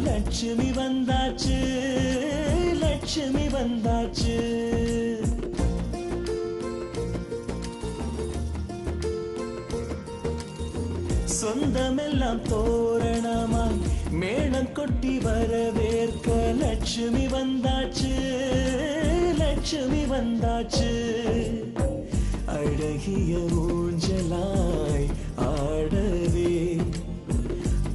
லட்சுமி வந்தாச்சு, லட்சுமி வந்தாச்சு. சொந்தமெல்லாம் தோரணமாய் மேளம் கொட்டி வரவேற்க லட்சுமி வந்தாச்சு, லட்சுமி வந்தாச்சு. அழகிய ஊஞ்சலாய் ஆடவே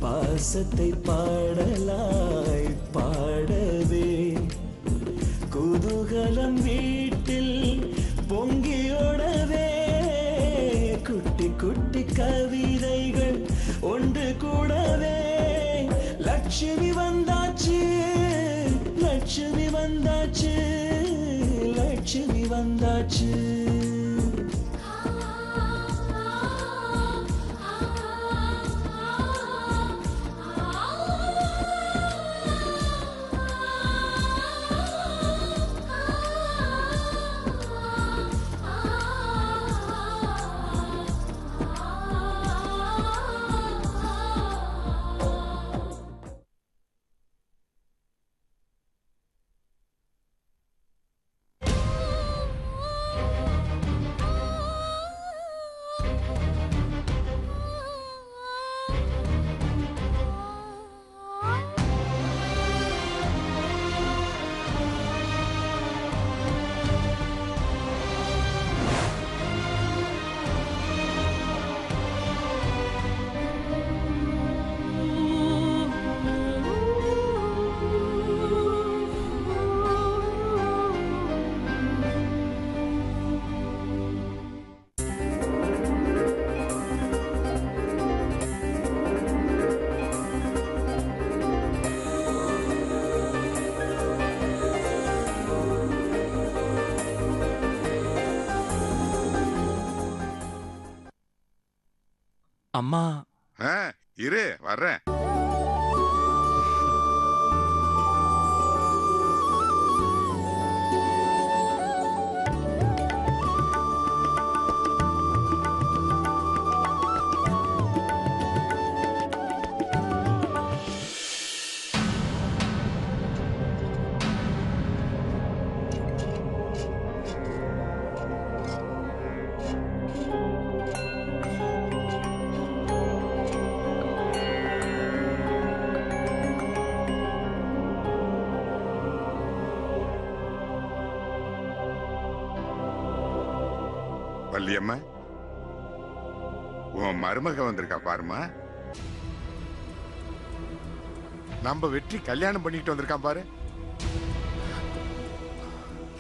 பாசத்தை பாடலாய் பாடவே குதூகலம் வீட்டில் பொங்கியோடவே குட்டி குட்டி கவிதைகள் ஒன்று கூடவே லட்சுமி வந்தாச்சு, லட்சுமி வந்தாச்சு, லட்சுமி வந்தாச்சு. அம்மா இரு வர்றேன். வள்ளியம்மா, உன் மருமக வந்திருக்கா பாருமா. நம்ம வெற்றி கல்யாணம் பண்ணிட்டு வந்திருக்கான் பாரு.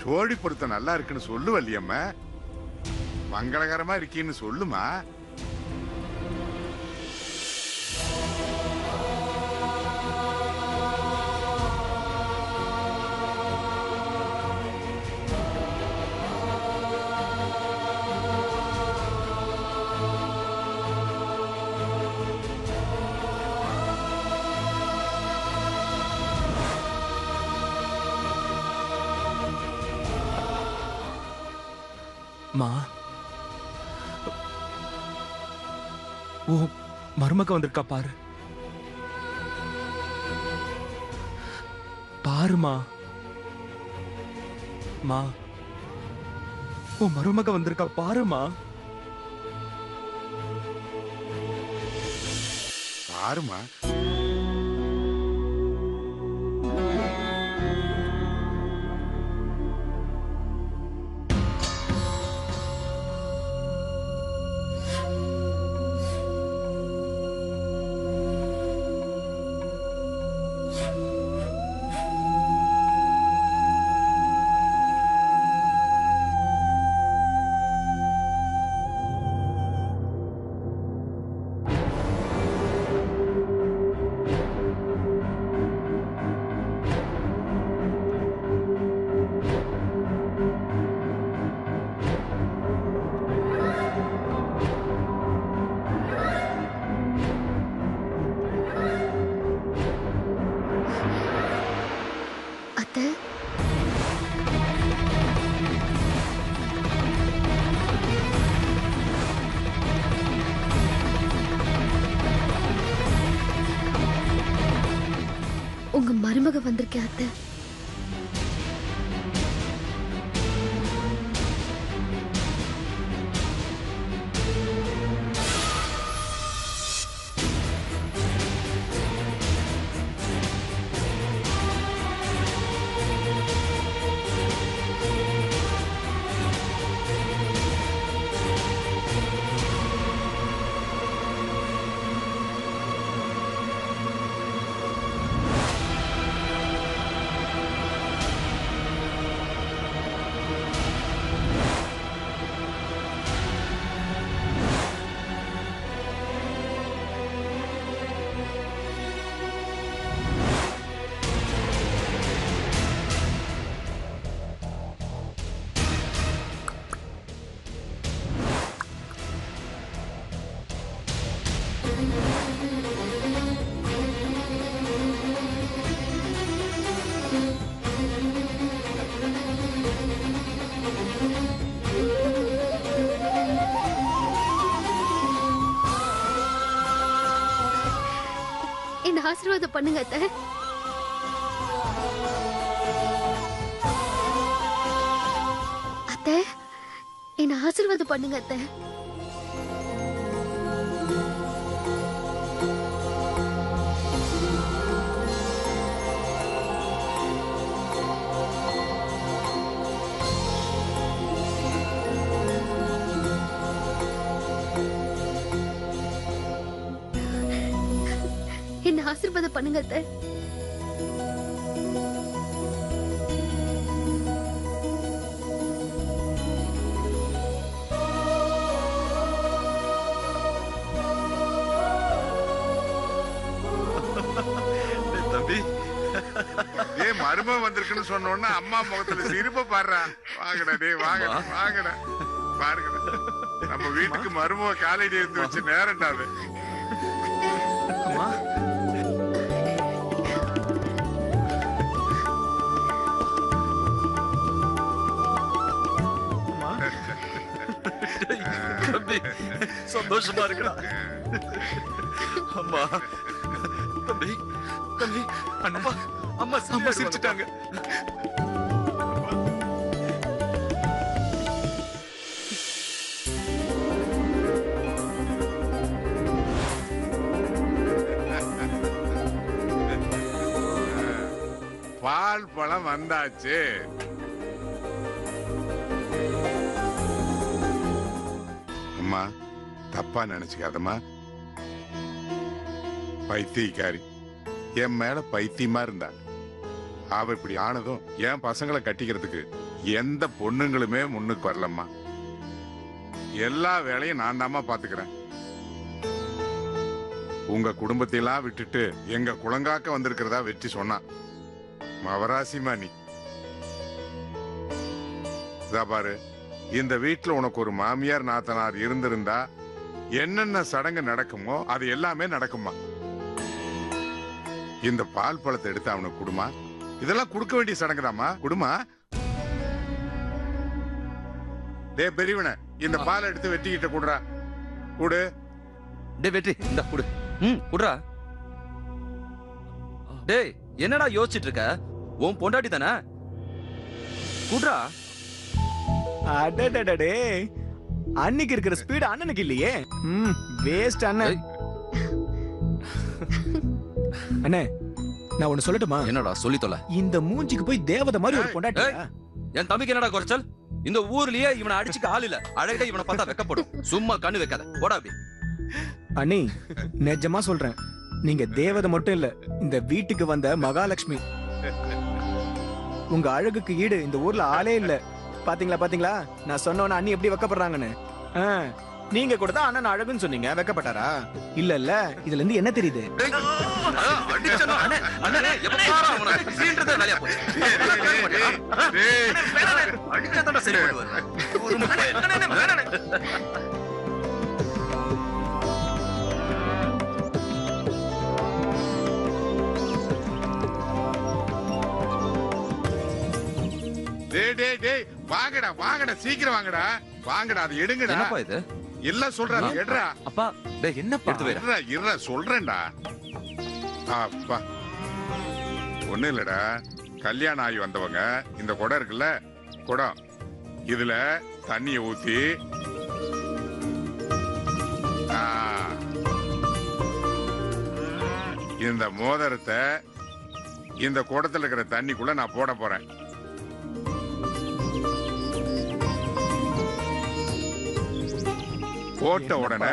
சோழி பொருத்தம் நல்லா இருக்குன்னு சொல்லு வள்ளியம்மா. மங்களகரமா இருக்கீன்னு சொல்லுமா. மா, ஓ மருமக வந்திருக்கா பாரு. பாருமா, மா ஓ மருமக வந்திருக்கா பாருமா. பாருமா. மருமக வந்திருக்கேன் அத்தை. என்ன ஆசீர்வாதம் பண்ணுங்க அத்தை. அத்தை, என்ன ஆசீர்வாதம் பண்ணுங்க அத்தை. என்ன ஆசீர்வாதம் பண்ணுங்க அத்தை. தம்பி மரும வந்திருக்குன்னு சொன்ன உடனே அம்மா முகத்துல சிரிப்ப பாடுறா. வாங்கடா டே வாங்கடா வாங்கடா பாருங்கடா. நம்ம வீட்டுக்கு மருமக காலையில இருந்து வச்சு நேரண்டாது. அம்மா தம்பி சந்தோஷமா இருக்குடா. அம்மா தம்பி தம்பி அண்ணா அம்மா அம்மா சிரிச்சுட்டாங்க. பால் பழம் வந்தாச்சு. அம்மா தப்பா நினைச்சுக்காதம்மா. பைத்தியக்காரி என் மேல பைத்தியமா இருந்தா. அவ இப்படி ஆனதும் என் பசங்களை கட்டிக்கிறதுக்கு எந்த பொண்ணுங்களுமே முன்னுக்கு வரலம்மா. எல்லா வேலையும் நான் தாம்மா பாத்துக்கிறேன். உங்க குடும்பத்தையெல்லாம் விட்டுட்டு எங்க குளங்காக்க வந்திருக்கிறதா வெற்றி சொன்னா. மவராசிமா நீ பாரு, இந்த வீட்டுல உனக்கு ஒரு மாமியார் நாத்தனார் இருந்திருந்தா என்னென்ன சடங்கு நடக்குமோ அது எல்லாமே நடக்குமா. இந்த பால் பழத்தை எடுத்து அவனுக்கு குடுமா. இதெல்லாம் கொடுக்க வேண்டிய சடங்குதாமா. குடுமா. டே பெரியவன, இந்த பால் எடுத்து வெட்டிக்கிட்ட குடுறா. குடு. டே வெற்றி இந்த குடு. குடுறா. டேய் என்னடா யோசிச்சுட்டு இருக்க? உன் பொண்டாட்டி தானே? குடுறா. அடடடடே, அன்னைக்கு இருக்கிற ஸ்பீடு அண்ணனுக்கு இல்லையே. வேஸ்ட் அண்ணன். அண்ணே நான் ஒண்ணு சொல்லட்டுமா? என்னடா சொல்லி தொலை. இந்த மூஞ்சிக்கு போய் தேவதை மாதிரி ஒரு பொண்டாட்டி. என் தம்பிக்கு என்னடா குறைச்சல்? இந்த ஊர்லயே இவனை அடிச்சுக்க ஆள் இல்ல. அழகா இவனை பார்த்தா வெக்கப்படும். சும்மா கண்ணு வைக்காத. போடா அப்படி. அண்ணி நிஜமா சொல்றேன், நீங்க தேவதை மட்டும் இல்ல, இந்த வீட்டுக்கு வந்த மகாலட்சுமி. உங்க அழகுக்கு ஈடு இந்த ஊர்ல ஆளே இல்ல. பாத்தீங்களா பாத்தீங்களா, நான் சொன்னவன அண்ணி எப்படி வெக்கப்படுறாங்கன்னு. நீங்க கூட தான் அண்ணன் அழகுன்னு சொன்னீங்க, வெக்கப்பட்டாரா? இல்ல இல்ல, இதுல இருந்து என்ன தெரியுது? வாங்கடா வாங்கடா, சீக்கிரம் வாங்கடா வாங்கடா. அது எடுங்கடா. என்னப்பா இது? இல்ல சொல்றா, எடுறா. அப்பா டேய் என்னப்பா? இருடா சொல்றேன்டா. அப்பா ஒண்ணும் இல்லடா, கல்யாணம் ஆகி வந்தவங்க இந்த குடம் இருக்குல்ல, குடம் இதுல தண்ணிய ஊத்தி இந்த மோதிரத்தை இந்த குடத்துல இருக்கிற தண்ணிக்குள்ள நான் போட போறேன். போட்ட உடனே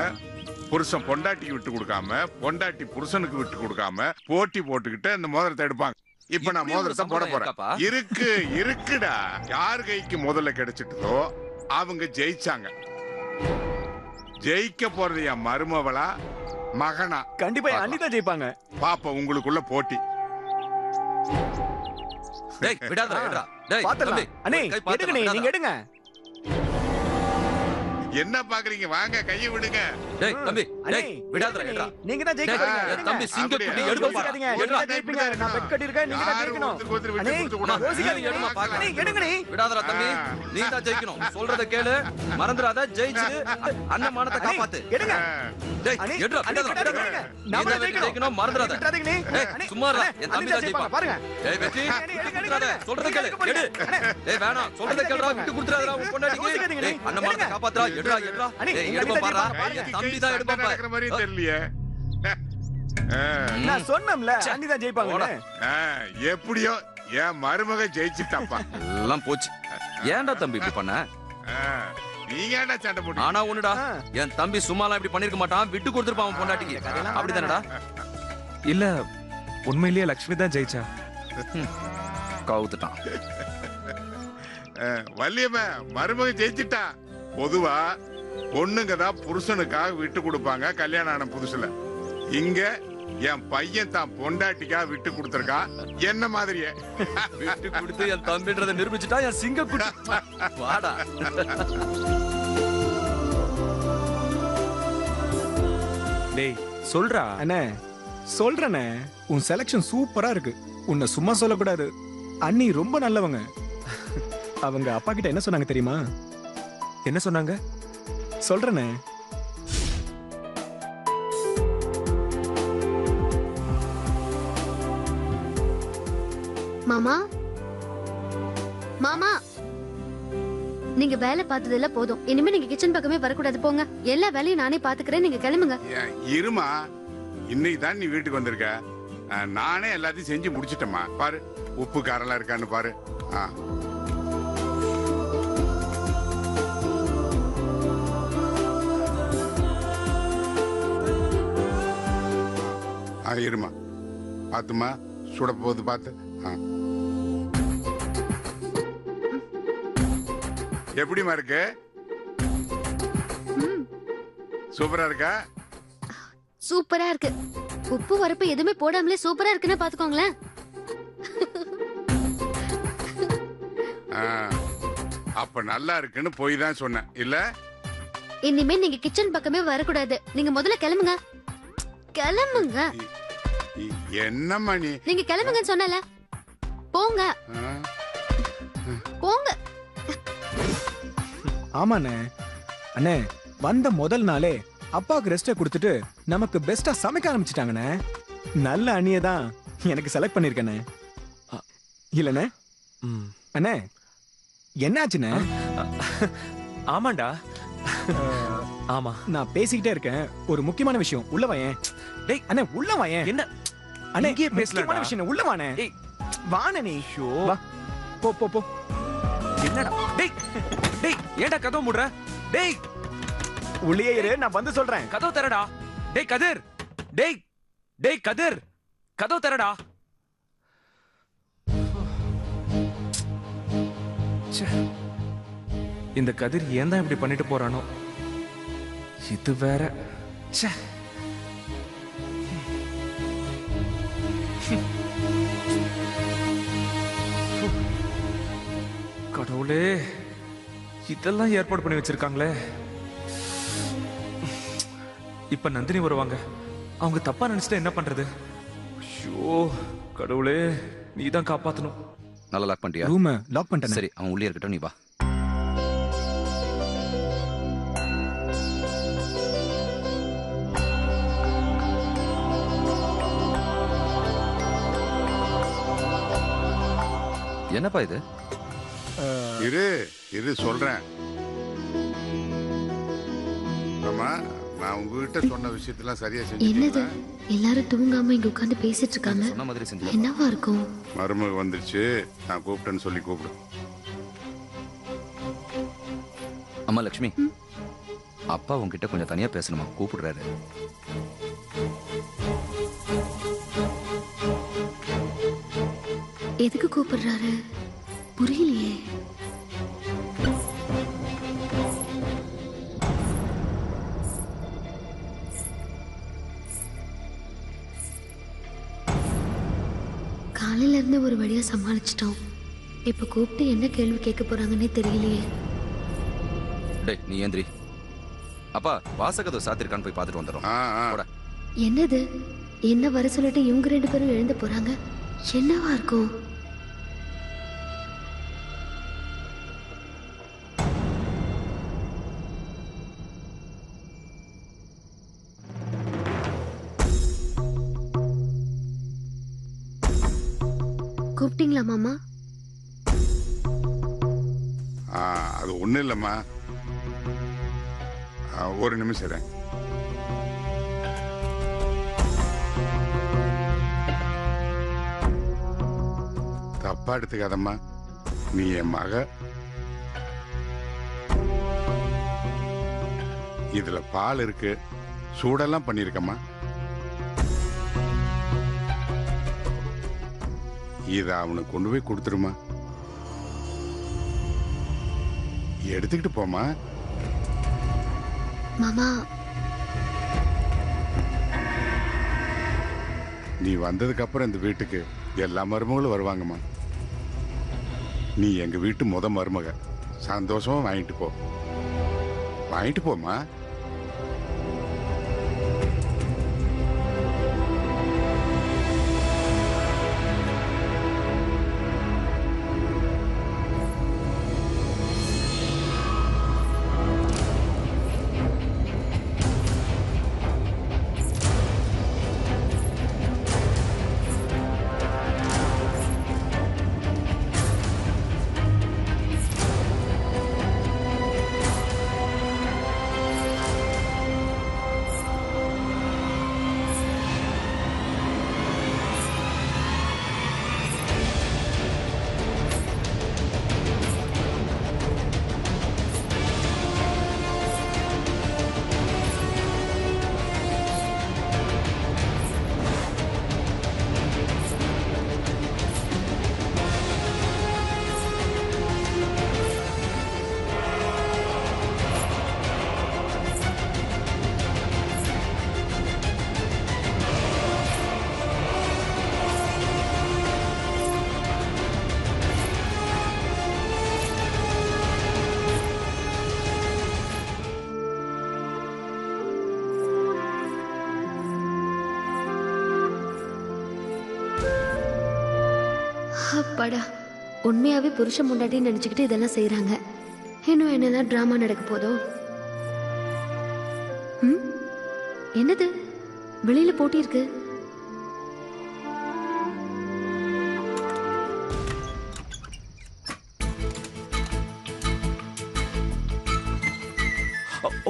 புருஷன் பொண்டாட்டிக்கு விட்டு கொடுக்காம, பொண்டாட்டி புருஷனுக்கு விட்டு கொடுக்காம போட்டி போட்டுக்கிட்டு அந்த மோதிரத்தை எடுப்பாங்க. இப்ப நான் மோதிரத்தை போட போறேன். இருக்குடா, யார் கைக்கு முதல்ல கிடைச்சிட்டதோ அவங்க ஜெயிச்சாங்க. ஜெயிக்க போறது என் மருமவளா மகனா? கண்டிப்பா என் அண்ணி தான் ஜெயிப்பாங்க. பாப்பா உங்களுக்குள்ள போட்டி. டேய் விடாதடா, விடுடா. டேய் தம்பி, அண்ணே கை எடுங்க, நீங்க எடுங்க. என்ன பாக்குறீங்க? வாங்க கையை விடுங்க. டேய் தம்பி, டேய் விடாதடா, விடுடா. நீங்க தான் ஜெயிக்க போறீங்க. தம்பி சிங்க குட்டி எடுக்க பாருங்க. எடுங்க, ஜெயிப்பீங்க. நான் பெட் கட்டி இருக்கேன், நீங்க தான் ஜெயிக்கணும். அண்ணே யோசிக்காதீங்க, எடுமா பாக்க. அண்ணே எடுங்க. விடாதடா தம்பி, நீ தான் ஜெயிக்கணும். சொல்றத கேளு, மறந்துடாத. ஜெயிச்சு அண்ணன் மானத்தை காப்பாத்து. எடுங்க. டேய் எடுடா, விடாதடா. நீ தான் ஜெயிக்கணும், மறந்துடாத. டேய் சும்மா இருடா, என் தம்பி தான் ஜெயிப்பான். பாருங்க. டேய் வெற்றி, விட்டுறாத. சொல்றத கேளு. எடு. டேய் வேணாம், சொல்றத கேளுடா. விட்டு குடுத்துறாதடா உன் பொண்டாட்டிக்கு. டேய் அண்ணன் மானத்தை காப்பாத்துடா. எடுடா, எடுடா. டேய் எடுப்பா பாறா. என் தம்பி தான் எடுப்பா பாரு. நடக்கிற மாதிரி தெரியலையே. நான் சொன்னேன்ல, அண்ணி தான் ஜெயிப்பாங்க. எப்படியோ என் மருமக ஜெயிச்சுட்டாப்பா. எல்லாம் போச்சு. ஏன்டா தம்பி இப்படி பண்ண? நீங்க ஏன்டா சண்டை போட்டு? ஆனா ஒண்ணுடா, என் தம்பி சும்மாலாம் இப்படி பண்ணிருக்க மாட்டான். விட்டு கொடுத்துருப்பான் அவன் பொண்டாட்டிக்கு. அப்படிதானடா? இல்ல, உண்மையிலேயே லக்ஷ்மி தான் ஜெயிச்சா. கவுத்துட்டான். வள்ளியம்மா மருமக ஜெயிச்சுட்டா. பொதுவா பொண்ணுங்க தான் புருஷனுக்காக விட்டு கொடுப்பாங்க கல்யாணம் ஆன புதுசுல. இங்க என் பையன் தான் பொண்டாட்டிக்காக விட்டு கொடுத்திருக்கா. என்ன மாதிரியே விட்டு கொடுத்து என் தம்பின்றதை நிரூபிச்சுட்டா என் சிங்க குட்டி. வாடா. டேய் சொல்றா. அண்ணே சொல்றேனே, உன் செலக்ஷன் சூப்பரா இருக்கு. உன்னை சும்மா சொல்லக்கூடாது. அண்ணி ரொம்ப நல்லவங்க. அவங்க அப்பா கிட்ட என்ன சொன்னாங்க தெரியுமா? என்ன சொன்னாங்க? சொல்றேனே. மாமா, மாமா, நீங்க வேலை பார்த்ததெல்லாம் போதும். இனிமே நீங்க கிச்சன் பக்கமே வரக்கூடாது. போங்க. எல்லா வேலையும் நானே பாத்துக்கிறேன். நீங்க கிளம்புங்க. இருமா, இன்னைக்கு தான் நீ வீட்டுக்கு வந்திருக்க. நானே எல்லாத்தையும் செஞ்சு முடிச்சிட்டேமா. பாரு, உப்பு காரெல்லாம் இருக்கான்னு பாரு. இருமா, பாத்துமா, சுட போகுது பாத்து. எப்படிமா இருக்கு? சூப்பரா இருக்கா? சூப்பரா இருக்கு. உப்பு வரப்பு எதுவுமே போடாமலே சூப்பரா இருக்குன்னு பாத்துக்கோங்களேன். அப்ப நல்லா இருக்குன்னு போய் தான் சொன்னேன் இல்ல? இனிமே நீங்க கிச்சன் பக்கமே வரக்கூடாது. நீங்க முதல்ல கிளம்புங்க. கிளம்புங்க. என்னம்மா நீ? நீங்க கிளம்புங்கன்னு சொன்னல. போங்க போங்க. ஆமாண்ணே. அண்ணே வந்த முதல் நாளே அப்பாவுக்கு ரெஸ்ட கொடுத்துட்டு நமக்கு பெஸ்டா சமைக்க ஆரம்பிச்சிட்டாங்கண்ணே. நல்ல அண்ணியை தான் எனக்கு செலக்ட் பண்ணிருக்கேண்ணே. இல்லண்ணே? அண்ணே என்னாச்சுண்ணே? ஆமாண்டா. ஆமா, நான் பேசிக்கிட்டே இருக்கேன். ஒரு முக்கியமான விஷயம். உள்ள வாயேன். டேய் அண்ணே உள்ள வாயேன். என்ன அண்ணே இங்கேயே பேசலாம்டா. முக்கியமான விஷயம். உள்ள வாண்ணே. டேய் வாண்ணே நீ. வா போ போ போ. என்னடா? டேய் டேய் ஏன்டா கதவு மூடுற? டேய் உள்ளே இரு, நான் வந்து சொல்றேன். கதவு தரடா. டேய் கதிர். டேய் டேய் கதிர், கதவு தரடா. இந்த கதிர் ஏன் தான் இப்படி பண்ணிட்டு போறானோ? இது வேற. ச்சே. கடவுளே, இதெல்லாம் ஏற்பாடு பண்ணி வச்சிருக்காங்களே. இப்ப நந்தினி வருவாங்க. அவங்க தப்பா நினைச்சிட்டா என்ன பண்றது? ஐயோ கடவுளே, நீ தான் காப்பாத்தணும். நல்லா லாக் பண்ணிட்டியா? ரூம் லாக் பண்ணிட்டேன். சரி, அவன் உள்ளே இருக்கட்டும், நீ வா. என்னப்பா இது? இரு இரு சொல்றேன். ஆமா, நான் உங்ககிட்ட சொன்ன விஷயத்தெல்லாம் சரியா என்னது செஞ்சீங்களா? எல்லாரும் தூங்காம இங்க உட்கார்ந்து பேசிட்டு இருக்காங்க. சொன்ன மாதிரி செஞ்சு. என்னவா இருக்கும்? மருமக வந்துருச்சு, நான் கூப்பிட்டேன்னு சொல்லி கூப்பிடு. அம்மா லட்சுமி, அப்பா உன்கிட்ட கொஞ்சம் தனியா பேசணுமா, கூப்பிடுறாரு. எதுக்கு கூப்பிடுறாரு புரியலையே. காலையில இருந்து ஒரு வழியா சமாளிச்சிட்டோம். இப்ப கூப்பிட்டு என்ன கேள்வி கேட்க போறாங்கன்னே தெரியலையே. டேய் நீ ஏந்திரி. அப்பா வாசகதவு சாத்திருக்கான்னு போய் பார்த்துட்டு வந்துடும். ஆ, ஆ. போடா. என்னது என்ன வர சொல்லிட்டு இவங்க 2 பேரும் எழுந்து போறாங்க. என்னவா இருக்கும்? கூப்பிட்டீங்களா மாமா? அது ஒண்ணும் இல்லம்மா. ஒரு நிமிஷம் இரு. தப்பா எடுத்துக்காதம்மா, நீ என் மக. இதுல பால் இருக்கு, சூடெல்லாம் பண்ணிருக்கம்மா. இத அவனுக்கு கொண்டு போய் கொடுத்துருமா. எடுத்துக்கிட்டு போமா. மாமா நீ வந்ததுக்கு அப்புறம் இந்த வீட்டுக்கு எல்லா மருமகளும் வருவாங்கம்மா. நீ எங்க வீட்டு மருமக. சந்தோஷமா வாங்கிட்டு போ. வாங்கிட்டு போமா. அப்பாடா, உண்மையாவே புருஷன் முன்னாடி நினைச்சுக்கிட்டு இதெல்லாம் செய்யறாங்க. இன்னும் என்னதான் டிராமா நடக்க போதோ? என்னது வெளியில போட்டி இருக்கு?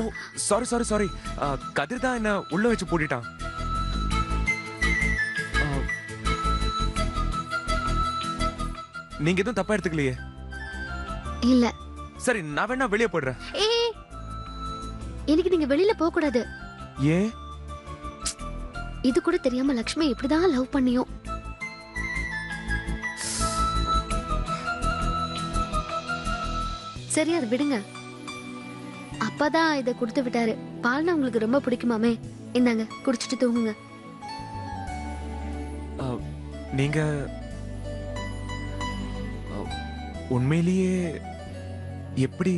ஓ சாரி சாரி சாரி. கதிர் தான் என்ன உள்ள வச்சு பூட்டிட்டான். நீங்க எதுவும் தப்பா எடுத்துக்கலையே? இல்ல. சரி நான் வேணா வெளியே போடுறேன். இன்னைக்கு நீங்க வெளியில போக கூடாது. ஏன்? இது கூட தெரியாம லக்ஷ்மி இப்படிதான் லவ் பண்ணியும். சரி அதை விடுங்க. அப்பாதான் இதை கொடுத்து விட்டாரு. பால்னா உங்களுக்கு ரொம்ப பிடிக்குமாமே. இந்தாங்க குடிச்சிட்டு தூங்குங்க. நீங்க உண்மையிலேயே எப்படி?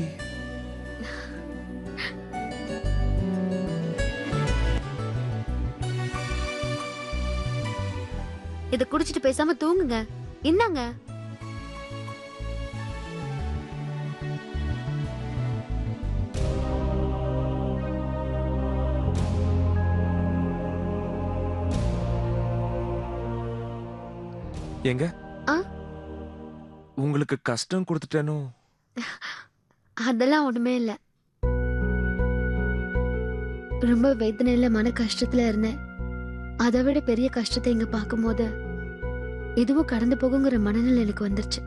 இத குடிச்சிட்டு பேசாம தூங்குங்க. இந்தாங்க. எங்க? உங்களுக்கு கஷ்டம் கொடுத்துட்டேனோ? அதெல்லாம் ஒண்ணுமே இல்ல. ரொம்ப வேதனையில மன கஷ்டத்துல இருந்தேன். அதை விட பெரிய கஷ்டத்தை இங்க பார்க்கும்போது இதுவும் கடந்து போகுங்கிற மனநிலை எனக்கு வந்துருச்சு.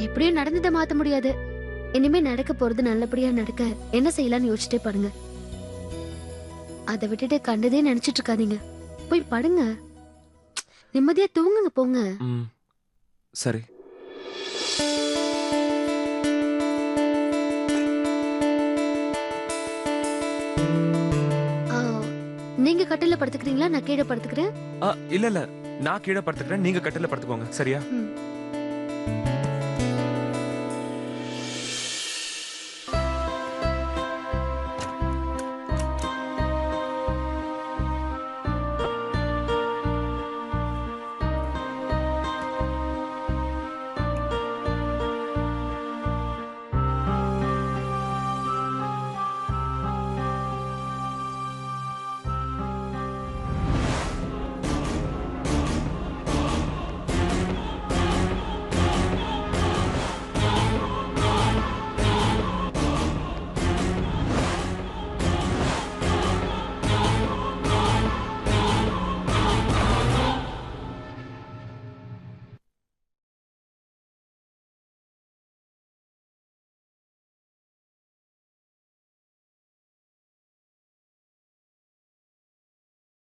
எப்படியும் நடந்ததை மாத்த முடியாது. இனிமே நடக்க போறது நல்லபடியா நடக்க என்ன செய்யலாம்னு யோசிச்சுட்டே பாருங்க. அதை விட்டுட்டு கண்டதே நினைச்சிட்டு இருக்காதீங்க. போய் படுங்க, நிம்மதியா தூங்குங்க போங்க. சரி. நீங்க கட்டில படுத்துக்கிறீங்களா? நான் கீழே படுத்துக்கிறேன். இல்ல நான் கீழே படுத்துக்கிறேன், நீங்க கட்டில படுத்துக்கோங்க. சரியா?